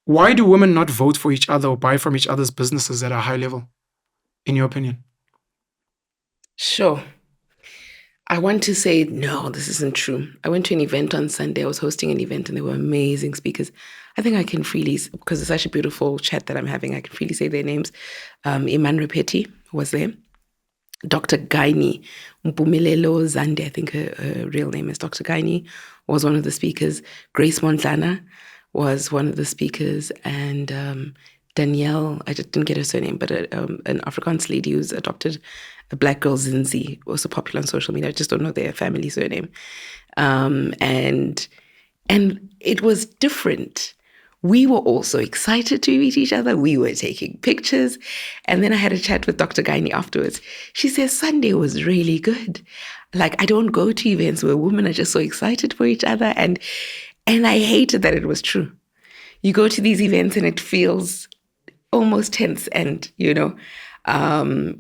Why do women not vote for each other or buy from each other's businesses at a high level, in your opinion? Sure. I want to say, no, this isn't true. I went to an event on Sunday. I was hosting an event and there were amazing speakers. I think I can freely, because it's such a beautiful chat that I'm having, I can freely say their names. Iman Repeti was there. Dr. Gaini Mpumelelo Zande, I think her real name is Dr. Gaini, was one of the speakers. Grace Montana was one of the speakers. And Danielle, I just didn't get her surname, but an Afrikaans lady who's adopted a black girl, Zinzi, also popular on social media. I just don't know their family surname. And it was different. We were also excited to meet each other. We were taking pictures. And then I had a chat with Dr. Gaini afterwards. She says, Sunday was really good. Like, I don't go to events where women are just so excited for each other. And I hated that it was true. You go to these events and it feels almost tense and,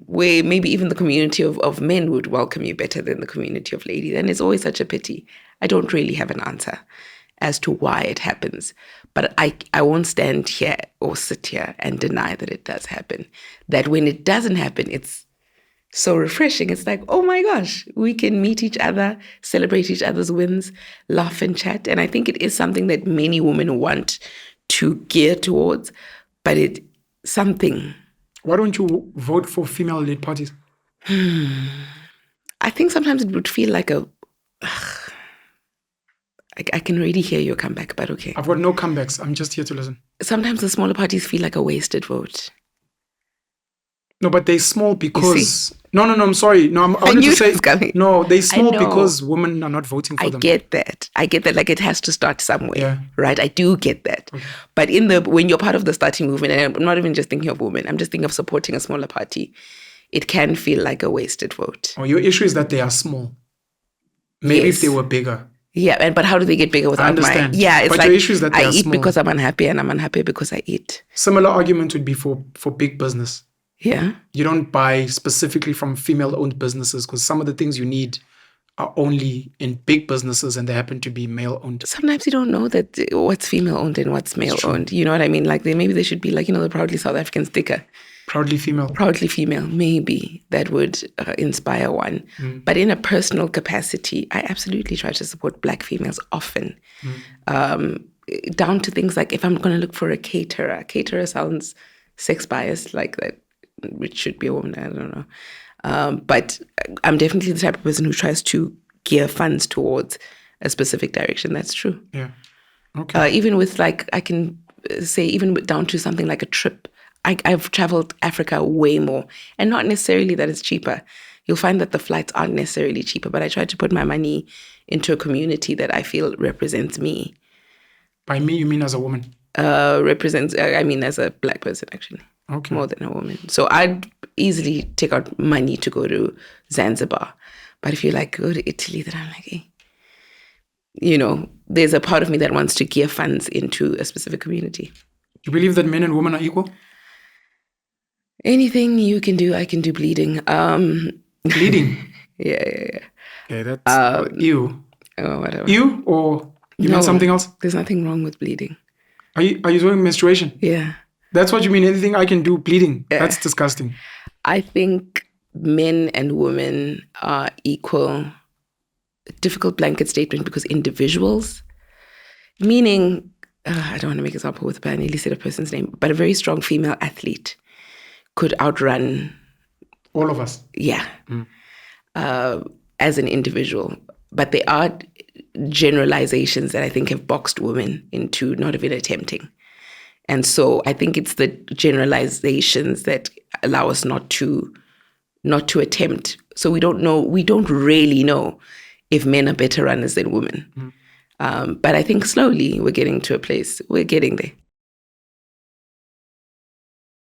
where maybe even the community of men would welcome you better than the community of ladies. And it's always such a pity. I don't really have an answer as to why it happens. But I won't stand here or sit here and deny that it does happen. That when it doesn't happen, it's so refreshing. It's like, oh my gosh, we can meet each other, celebrate each other's wins, laugh and chat. And I think it is something that many women want to gear towards, but it's something. Why don't you vote for female-led parties? I think sometimes it would feel like I can already hear your comeback, but okay. I've got no comebacks. I'm just here to listen. Sometimes the smaller parties feel like a wasted vote. No, but they're small because... No, I'm sorry. No, I wanted to say... No, they're small because women are not voting for them. I get that. Like it has to start somewhere, right? I do get that. Okay. But when you're part of the starting movement, and I'm not even just thinking of women, I'm just thinking of supporting a smaller party, it can feel like a wasted vote. Oh, your issue is that they are small. Maybe if they were bigger. Yeah, but how do they get bigger without I understand. It's but like your issue is that they I are eat small. Because I'm unhappy, and I'm unhappy because I eat. Similar argument would be for big business. Yeah. You don't buy specifically from female-owned businesses because some of the things you need are only in big businesses and they happen to be male-owned. Sometimes you don't know that what's female-owned and what's male-owned. You know what I mean? Like maybe they should be like, the proudly South African sticker. Proudly female. Proudly female. Maybe that would inspire one. But in a personal capacity, I absolutely try to support black females often. Down to things like if I'm going to look for a caterer sounds sex-biased like that. Which should be a woman, I don't know. But I'm definitely the type of person who tries to gear funds towards a specific direction. That's true. Yeah. Okay. Even with I can say even down to something like a trip. I've traveled Africa way more. And not necessarily that it's cheaper. You'll find that the flights aren't necessarily cheaper, but I try to put my money into a community that I feel represents me. By me, you mean as a woman? I mean as a black person, actually. Okay. More than a woman. So I'd easily take out money to go to Zanzibar. But if you go to Italy, then I'm like, hey. There's a part of me that wants to gear funds into a specific community. You believe that men and women are equal? Anything you can do, I can do bleeding. Bleeding? Yeah. Okay, that's you. Oh, whatever. You or you mean something else? There's nothing wrong with bleeding. Are you doing menstruation? Yeah. That's what you mean? Anything I can do, bleeding? Yeah. That's disgusting. I think men and women are equal. Difficult blanket statement because individuals, meaning, I don't want to make an example with I nearly said a person's name, but a very strong female athlete could outrun all of us. Yeah. As an individual. But there are generalizations that I think have boxed women into not even attempting. And so I think it's the generalizations that allow us not to attempt. So we don't really know if men are better runners than women. But I think slowly we're getting to a place, we're getting there.